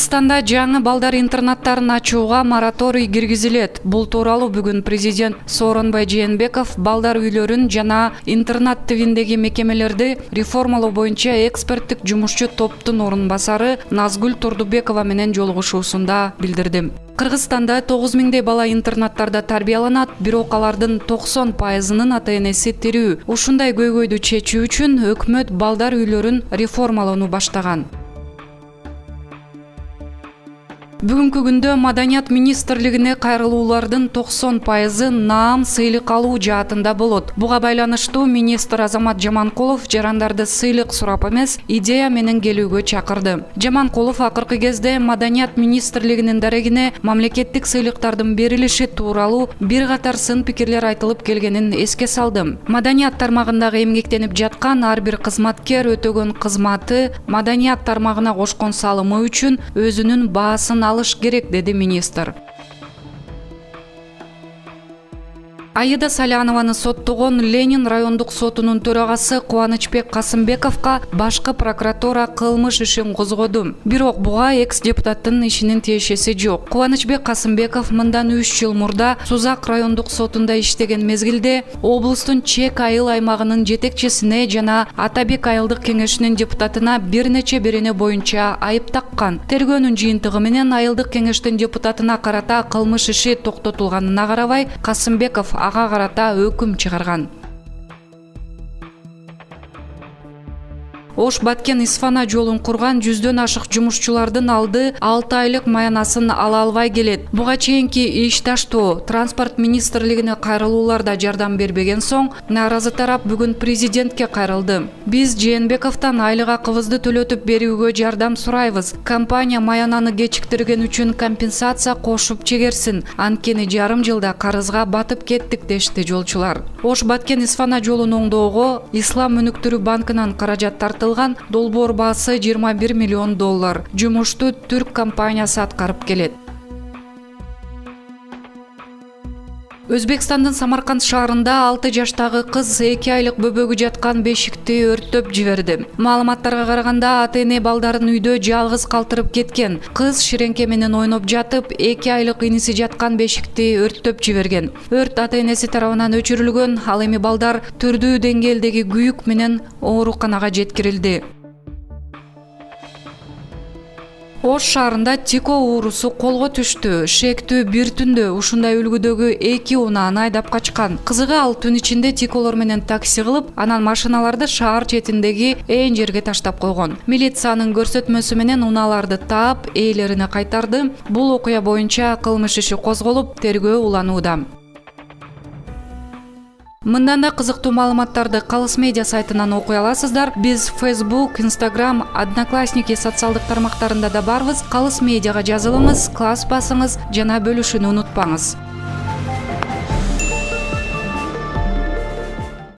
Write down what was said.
Кыргызстанда жаңы балдар интернаттарын ачууга мораторий киргизилет. Бул тууралуу бүгүн президент Сооронбай Жээнбеков балдар үйлөрүн жана интернат тибиндеги мекемелерди реформалоо боюнча эксперттик жумушчу топтун орун басары Назгүл Турдубекова менен жолугушуусунда билдирди. Кыргызстанда 9000 бала интернаттарда тарбияланат, бирок алардын 90%-нын ата-энеси тирүү. Ушундай көйгөйдү чечүү үчүн өкмөт балдар үйлөрүн реформалоону баштаган. Бүгүнкү күндө Маданият министрлигине кайрылуулардын 90%-ы наам сыйлык алуу жаатында болот. Буга байланыштуу министр Азамат Жаманкулов жарандарды сыйлык сурап эмес, идея менен келүүгө чакырды. Жаманкулов акыркы кезде Маданият министрлигинин дарегине мамлекеттик сыйлыктардын берилиши тууралуу бир катар сын пикирлер айтылып келгенин эске салды. Маданият тармагындагы эмгектенип жаткан ар бир кызматкер өтөгөн кызматы, маданият тармагына кошкон салымы үчүн өзүнүн баасын алыш керек, деди министр. Аида Салянованы соттогон Ленин райондук сотунун төрагасы Кубанычбек Касымбековго башкы прокуратура кылмыш ишин козгоду. Бирок буга экс-депутаттын ишинин тиешеси жок. Кубанычбек Касымбеков мындан 3 жыл мурда Сузак райондук сотунда иштеген мезгилде облустун Чек айыл аймагынын жетекчисине жана Атабек айылдык кеңешинин депутатына бир нече берене боюнча айып таккан. Тергөөнүн жыйынтыгы менен айылдык кеңештин депутатына карата кылмыш иши токтотулганына карабай, Касымбеков ага карата өкүм чыгарган. Ош Баткен Исфана жолун курган 100дөн ашык жумушчулардын алды 6 айлык маянасын ала албай келет. Буга чейинки ишташтоо транспорт министрлигине кайрылууларда жардам бербеген соң, нааразы тарап бүгүн президентке кайрылды. Биз Жээнбековдон айлык акыбызды төлөтүп берүүгө жардам сурайбыз. Компания маянаны кечиктирген үчүн компенсация кошуп чегерсин. Анткени жарым жылда карызга батып кеттик, дешти жолчулар. Ош Баткен Исфана жолун оңдоого Ислам өнүктүрүү банкынан каражат тартылган. Долбоор баасы $21 миллион. Жумушту түрк компаниясы аткарып келет. Өзбекстандын Самарканд шаарында 6 жаштагы кыз 2 айлык бөбөгү жаткан бешикти өрттөп жиберди. Маалыматтарга караганда, ата-эне балдарын үйдө жалгыз калтырып кеткен. Кыз ширеңке менен ойноп жатып, 2 айлык иниси жаткан бешикти өрттөп жиберген. Өрт ата-энеси тарабынан өчүрүлгөн, ал эми балдар түрдүү деңгээлдеги күйүк менен ооруканага жеткирилди. Ош шаарында Тико уурусу колго түштү. Шектүү бир түндө ушундай үлгүдөгү 2 унааны айдап качкан. Кызыгы ал түн ичинде тиколор менен такси кылып, анан машиналарды шаар четиндеги ээн жерге таштап койгон. Милициянын көрсөтмөсү менен унааларды таап, ээлерине кайтарды. Бул окуя боюнча кылмыш иши козголуп, тергөө уланууда. Мындан да кызыктуу маалыматтарды Калыс медиа сайтынан окуй аласыздар. Биз Facebook, Instagram, Одноклассники социалдык тармактарында да барбыз. Калыс медиага жазылыңыз, класс басыңыз жана бөлүшүүнү унутпаңыз.